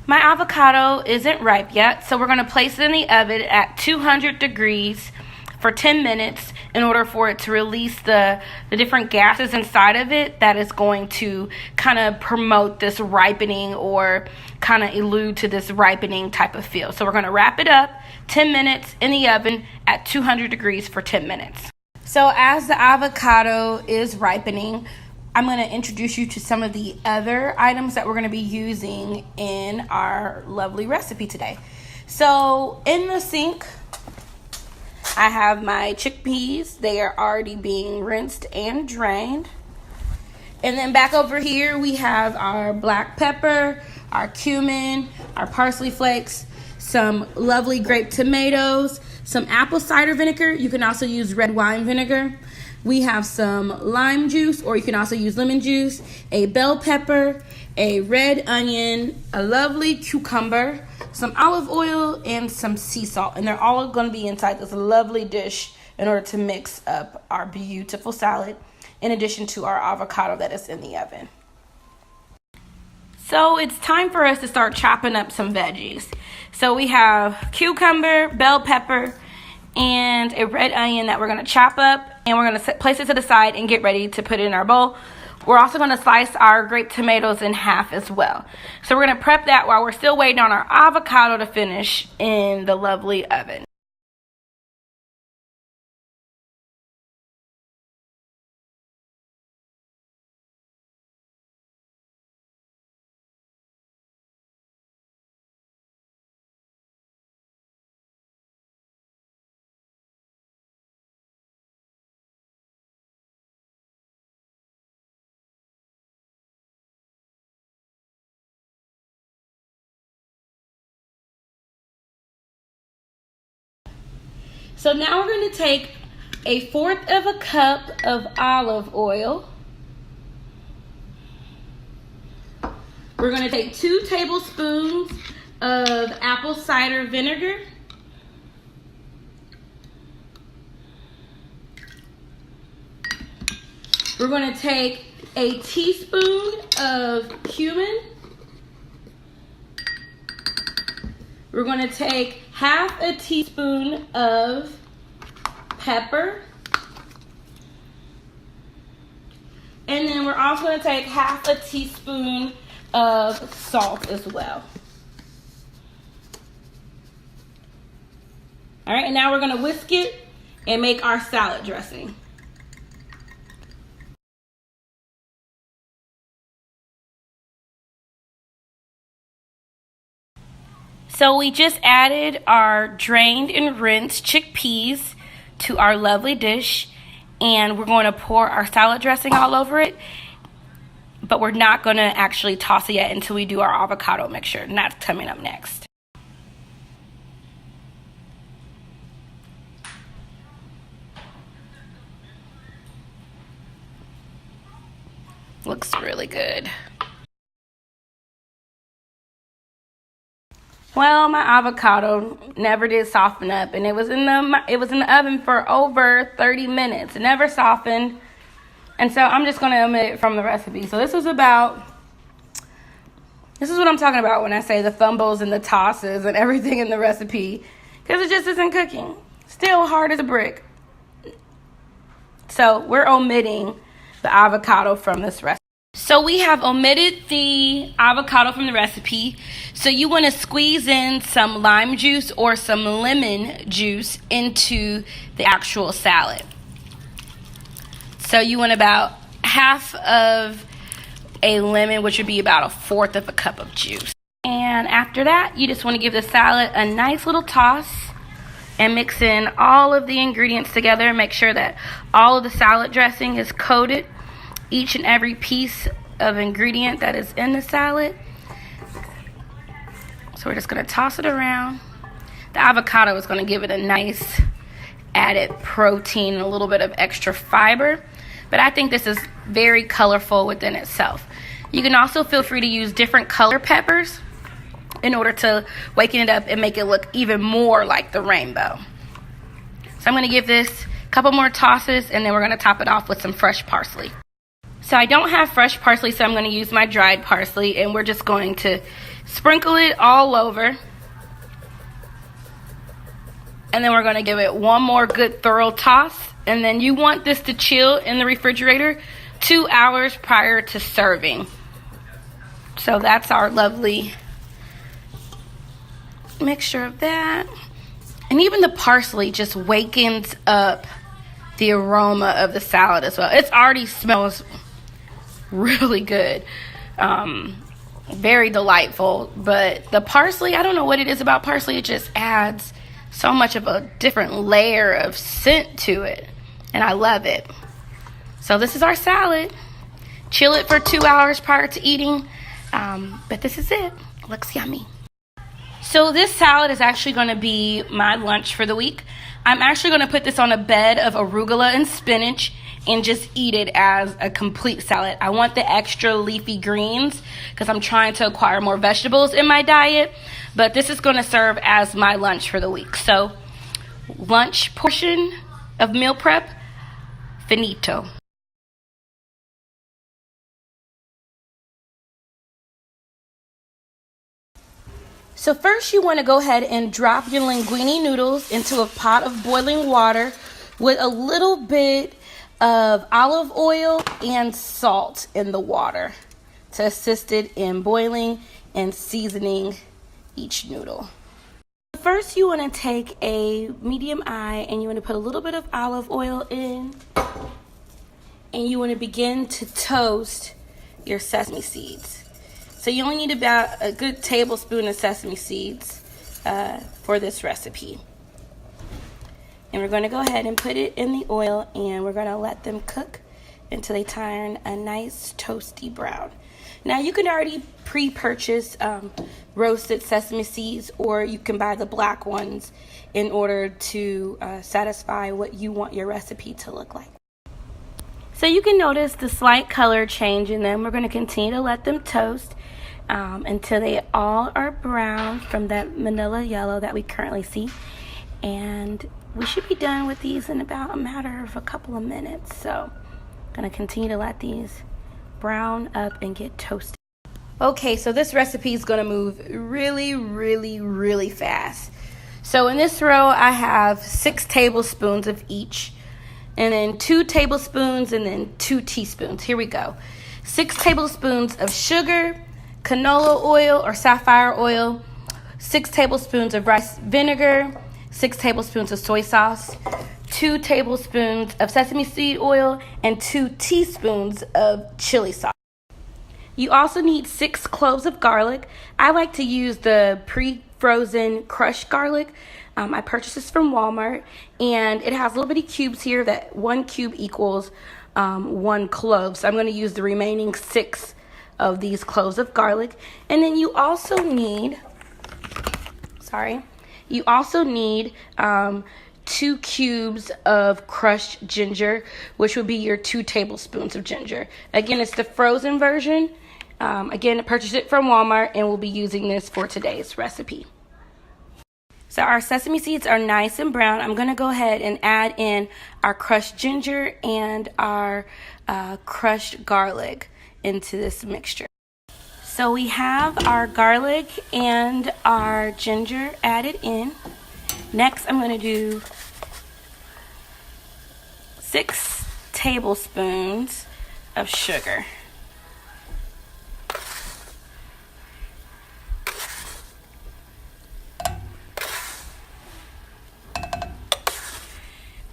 My avocado isn't ripe yet, so we're going to place it in the oven at 200 degrees for 10 minutes in order for it to release the different gases inside of it that is going to kind of promote this ripening or kind of allude to this ripening type of feel. So we're going to wrap it up 10 minutes in the oven at 200 degrees for 10 minutes. So as the avocado is ripening, I'm going to introduce you to some of the other items that we're going to be using in our lovely recipe today. So in the sink, I have my chickpeas. They are already being rinsed and drained. And then back over here, we have our black pepper, our cumin, our parsley flakes, some lovely grape tomatoes, some apple cider vinegar. You can also use red wine vinegar. We have some lime juice, or you can also use lemon juice, a bell pepper, a red onion, a lovely cucumber, some olive oil, and some sea salt. And they're all going to be inside this lovely dish in order to mix up our beautiful salad, in addition to our avocado that is in the oven. So it's time for us to start chopping up some veggies. So we have cucumber, bell pepper, and a red onion that we're going to chop up, and we're going to place it to the side and get ready to put it in our bowl. We're also going to slice our grape tomatoes in half as well. So we're going to prep that while we're still waiting on our avocado to finish in the lovely oven. So now we're going to take 1/4 cup of olive oil. We're going to take 2 tablespoons of apple cider vinegar. We're going to take a teaspoon of cumin. We're going to take 1/2 teaspoon of pepper. And then we're also going to take 1/2 teaspoon of salt as well. All right, and now we're going to whisk it and make our salad dressing. So we just added our drained and rinsed chickpeas to our lovely dish, and we're going to pour our salad dressing all over it, but we're not going to actually toss it yet until we do our avocado mixture, and that's coming up next. Looks really good. Well, my avocado never did soften up, and it was in the oven for over 30 minutes. It never softened, and so I'm just going to omit it from the recipe. So this is what I'm talking about when I say the fumbles and the tosses and everything in the recipe, because it just isn't cooking. Still hard as a brick. So we're omitting the avocado from this recipe. So we have omitted the avocado from the recipe. So you want to squeeze in some lime juice or some lemon juice into the actual salad. So you want about 1/2 of a lemon, which would be about 1/4 cup of juice. And after that, you just want to give the salad a nice little toss and mix in all of the ingredients together. Make sure that all of the salad dressing is coated each and every piece of ingredient that is in the salad. So we're just going to toss it around. The avocado is going to give it a nice added protein and a little bit of extra fiber, but I think this is very colorful within itself. You can also feel free to use different color peppers in order to waken it up and make it look even more like the rainbow. So I'm going to give this a couple more tosses, and then we're going to top it off with some fresh parsley. So I don't have fresh parsley, so I'm going to use my dried parsley, and we're just going to Sprinkle it all over. And then we're going to give it one more good thorough toss. And then you want this to chill in the refrigerator 2 hours prior to serving. So that's our lovely mixture of that. And even the parsley just wakens up the aroma of the salad as well. It already smells really good. Very delightful. But the parsley, I don't know what it is about parsley. It just adds so much of a different layer of scent to it. And I love it. So this is our salad. Chill it for 2 hours prior to eating. But this is it. Looks yummy. So this salad is actually going to be my lunch for the week. I'm actually going to put this on a bed of arugula and spinach and just eat it as a complete salad. I want the extra leafy greens because I'm trying to acquire more vegetables in my diet. But this is going to serve as my lunch for the week. So lunch portion of meal prep, finito. So first you want to go ahead and drop your linguine noodles into a pot of boiling water with a little bit of olive oil and salt in the water to assist it in boiling and seasoning each noodle. First you want to take a medium eye and you want to put a little bit of olive oil in, and you want to begin to toast your sesame seeds. So you only need about a good tablespoon of sesame seeds for this recipe. And we're going to go ahead and put it in the oil, and we're going to let them cook until they turn a nice toasty brown. Now you can already pre-purchase roasted sesame seeds, or you can buy the black ones in order to satisfy what you want your recipe to look like. So you can notice the slight color change in them. We're going to continue to let them toast until they all are brown from that manila yellow that we currently see. And we should be done with these in about a matter of a couple of minutes. So I'm going to continue to let these brown up and get toasted. Okay, so this recipe is going to move really fast. So in this row, I have 6 tablespoons of each, and then 2 tablespoons, and then 2 teaspoons. Here we go. 6 tablespoons of sugar, canola oil or sapphire oil, 6 tablespoons of rice vinegar, 6 tablespoons of soy sauce, 2 tablespoons of sesame seed oil, and 2 teaspoons of chili sauce. You also need 6 cloves of garlic. I like to use the pre-frozen crushed garlic. I purchased this from Walmart, and it has little bitty cubes here that 1 cube equals 1 clove. So I'm going to use the remaining 6 of these cloves of garlic. And then you also need, 2 cubes of crushed ginger, which would be your 2 tablespoons of ginger. Again, it's the frozen version. Again, I purchased it from Walmart, and we'll be using this for today's recipe. So our sesame seeds are nice and brown. I'm going to go ahead and add in our crushed ginger and our crushed garlic into this mixture. So we have our garlic and our ginger added in. Next, I'm going to do 6 tablespoons of sugar.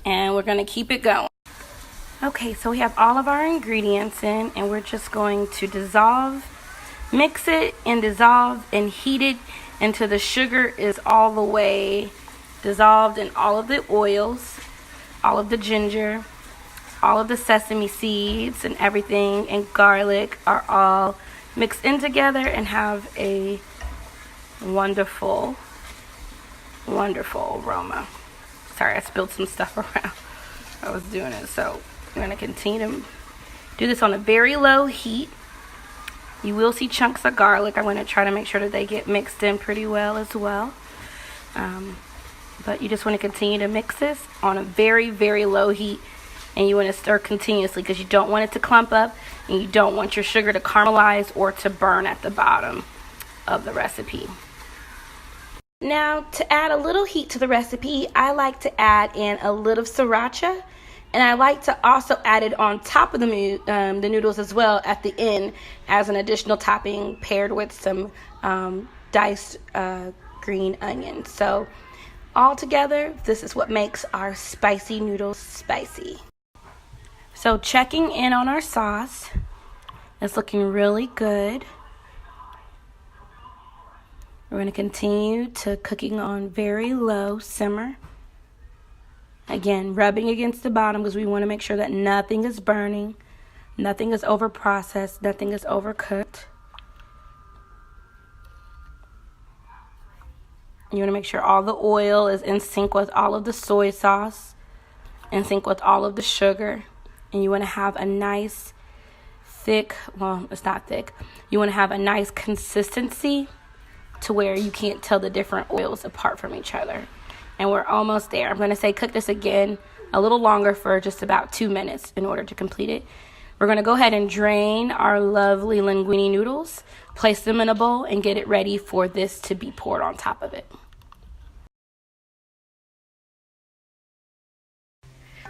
And we're going to keep it going. Okay, so we have all of our ingredients in, and we're just going to mix it and dissolve and heat it until the sugar is all the way dissolved in all of the oils, all of the ginger, all of the sesame seeds and everything, and garlic are all mixed in together and have a wonderful aroma. Sorry, I spilled some stuff around. I was doing it. So I'm going to continue to do this on a very low heat. You will see chunks of garlic. I'm going to try to make sure that they get mixed in pretty well as well. But you just want to continue to mix this on a very low heat. And you want to stir continuously because you don't want it to clump up. And you don't want your sugar to caramelize or to burn at the bottom. of the recipe. Now, to add a little heat to the recipe, I like to add in a little sriracha, and I like to also add it on top of the noodles as well at the end as an additional topping paired with some diced green onions. So all together, this is what makes our spicy noodles spicy. So checking in on our sauce, it's looking really good. We're going to continue to cooking on very low simmer. Again, rubbing against the bottom because we want to make sure that nothing is burning, nothing is over processed, nothing is overcooked. You want to make sure all the oil is in sync with all of the soy sauce, in sync with all of the sugar. And you want to have a nice thick, well, it's not thick. You want to have a nice consistency to where you can't tell the different oils apart from each other. And we're almost there. I'm going to say cook this again a little longer for just about 2 minutes in order to complete it. We're going to go ahead and drain our lovely linguine noodles, place them in a bowl, and get it ready for this to be poured on top of it.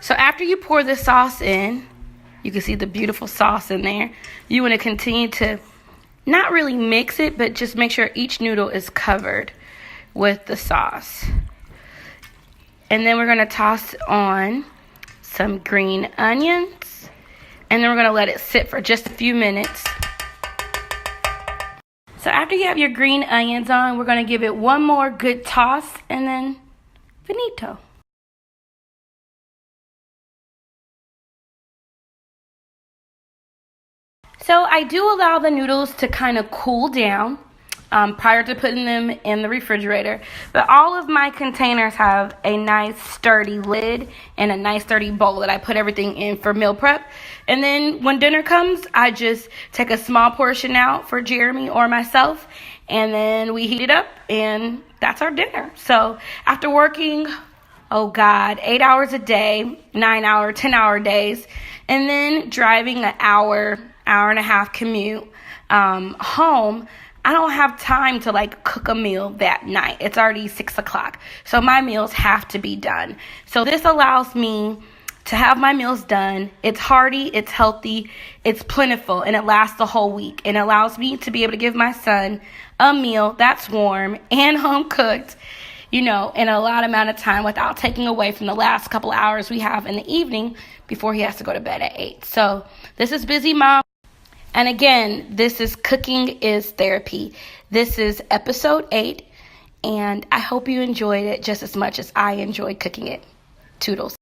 So after you pour this sauce in, you can see the beautiful sauce in there. You want to continue to not really mix it, but just make sure each noodle is covered with the sauce. And then we're going to toss on some green onions. And then we're going to let it sit for just a few minutes. So after you have your green onions on, we're going to give it one more good toss and then finito. So I do allow the noodles to kind of cool down prior to putting them in the refrigerator. But all of my containers have a nice sturdy lid and a nice sturdy bowl that I put everything in for meal prep. And then when dinner comes, I just take a small portion out for Jeremy or myself. And then we heat it up and that's our dinner. So after working, 8 hours a day, 9-hour, 10-hour days, and then driving an hour and a half commute home, I don't have time to cook a meal that night. It's already 6 o'clock. So my meals have to be done. So this allows me to have my meals done. It's hearty, it's healthy, it's plentiful, and it lasts the whole week. And it allows me to be able to give my son a meal that's warm and home cooked, in a lot amount of time without taking away from the last couple hours we have in the evening before he has to go to bed at 8. So this is Busy Mom. And again, this is Cooking is Therapy. This is episode 8, and I hope you enjoyed it just as much as I enjoyed cooking it. Toodles.